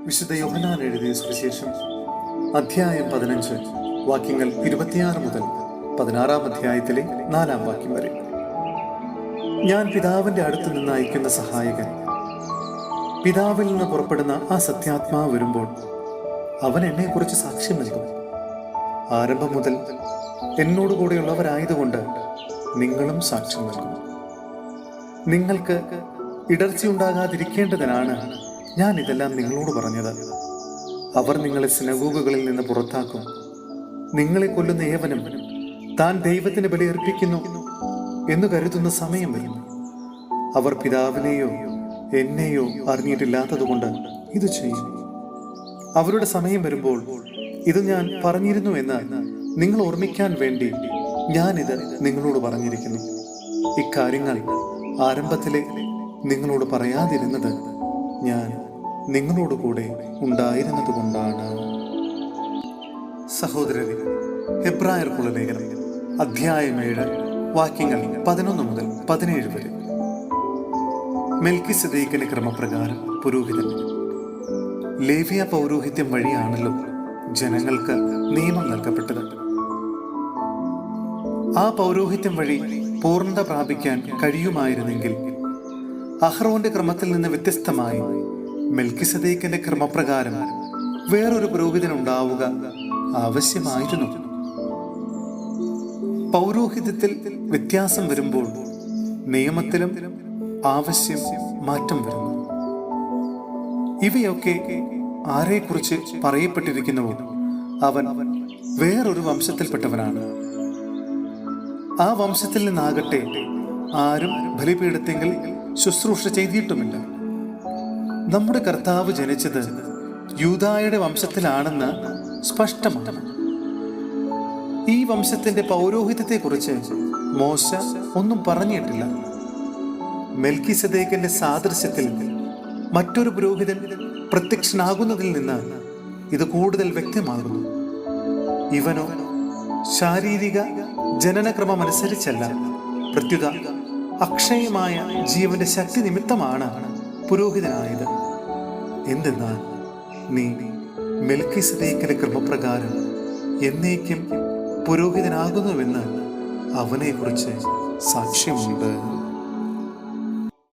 വിശുദ്ധ യോഹന്നാൻ എഴുതിയ സുവിശേഷം അധ്യായം 15 വാക്യങ്ങൾ 26 മുതൽ 16 അധ്യായത്തിലെ 4 വാക്യം വരെ. ഞാൻ പിതാവിന്റെ അടുത്തു നിന്ന് അയക്കുന്ന സഹായകൻ, പിതാവിൽ നിന്ന് പുറപ്പെടുന്ന ആ സത്യാത്മാവ് വരുമ്പോൾ അവൻ എന്നെക്കുറിച്ച് സാക്ഷ്യം നൽകും. ആരംഭം മുതൽ എന്നോടുകൂടെയുള്ളവരായതുകൊണ്ട് നിങ്ങളും സാക്ഷ്യം നൽകും. നിങ്ങൾക്ക് ഇടർച്ചയുണ്ടാകാതിരിക്കേണ്ടതിനാണ് ഞാൻ ഇതെല്ലാം നിങ്ങളോട് പറഞ്ഞത്. അവർ നിങ്ങളെ സിനഗോഗുകളിൽ നിന്ന് പുറത്താക്കും. നിങ്ങളെ കൊല്ലുന്ന ഏവനും താൻ ദൈവത്തിന് ബലിയർപ്പിക്കുന്നു എന്ന് കരുതുന്ന സമയം വരും. അവർ പിതാവിനെയോ എന്നെയോ അറിഞ്ഞിട്ടില്ലാത്തതുകൊണ്ട് ഇത് ചെയ്യും. അവരുടെ സമയം വരുമ്പോൾ ഇത് ഞാൻ പറഞ്ഞിരുന്നു എന്ന് നിങ്ങൾ ഓർമ്മിക്കാൻ വേണ്ടി ഞാനിത് നിങ്ങളോട് പറഞ്ഞിരിക്കുന്നു. ഇക്കാര്യങ്ങൾ ആരംഭത്തിലെ നിങ്ങളോട് പറയാതിരുന്നത് ഞാൻ നിങ്ങളോട് കൂടെ ഉണ്ടായിരുന്നത് കൊണ്ടാണ്. സഹോദരരെ, ഹെബ്രായർക്കുള്ള ലേഖനം അധ്യായം 7 വാക്യങ്ങൾ 11 മുതൽ 17 വരെ. മെൽക്കിസദേക്കിന്റെ ക്രമപ്രകാരം പുരോഹിതൻ. ലേവ്യ പൗരോഹിത്യം വഴിയാണല്ലോ ജനങ്ങൾക്ക് നിയമം നൽകപ്പെട്ടത്. ആ പൗരോഹിത്യം വഴി പൂർണ്ണത പ്രാപിക്കാൻ കഴിയുമായിരുന്നെങ്കിൽ അഹ്റോന്റെ ക്രമത്തിൽ നിന്ന് വ്യത്യസ്തമായി മെൽക്കിസദേക്കിന്റെ ക്രമപ്രകാരം വേറൊരു പുരോഹിതൻ ഉണ്ടാവുക ആവശ്യമായിരുന്നു. പൗരോഹിത്യത്തിൽ വ്യത്യാസം വരുമ്പോൾ നിയമത്തിലും ആവശ്യം മാറ്റം വരുന്നു. ഇവയൊക്കെ ആരെക്കുറിച്ച് പറയപ്പെട്ടിരിക്കുന്നുവോ അവൻ വേറൊരു വംശത്തിൽപ്പെട്ടവനാണ്. ആ വംശത്തിൽ നിന്നാകട്ടെ ആരും ബലിപീഠത്തെങ്കിൽ ശുശ്രൂഷ ചെയ്തിട്ടുമില്ല. നമ്മുടെ കർത്താവ് ജനിച്ചത് യൂദായുടെ വംശത്തിലാണെന്ന് സ്പഷ്ടമാണ്. ഈ വംശത്തിന്റെ പൗരോഹിത്യത്തെക്കുറിച്ച് മോശ ഒന്നും പറഞ്ഞിട്ടില്ല. മെൽക്കിസദേക്കിന്റെ സാദൃശ്യത്തിൽ മറ്റൊരു പുരോഹിതൻ പ്രത്യക്ഷനാകുന്നതിൽ നിന്ന് ഇത് കൂടുതൽ വ്യക്തമാകുന്നു. ഇവനോ ശാരീരിക ജനനക്രമമനുസരിച്ചല്ല, പ്രത്യുത അക്ഷയമായ ജീവന്റെ ശക്തി നിമിത്തമാണ് പുരോഹിതനായത്. എന്തെന്നാൽ നീ മെൽക്കിസദേക്കിന്റെ ക്രമപ്രകാരം എന്നേക്കും പുരോഹിതനാകുന്നുവെന്ന് അവനെക്കുറിച്ച് സാക്ഷ്യമുണ്ട്.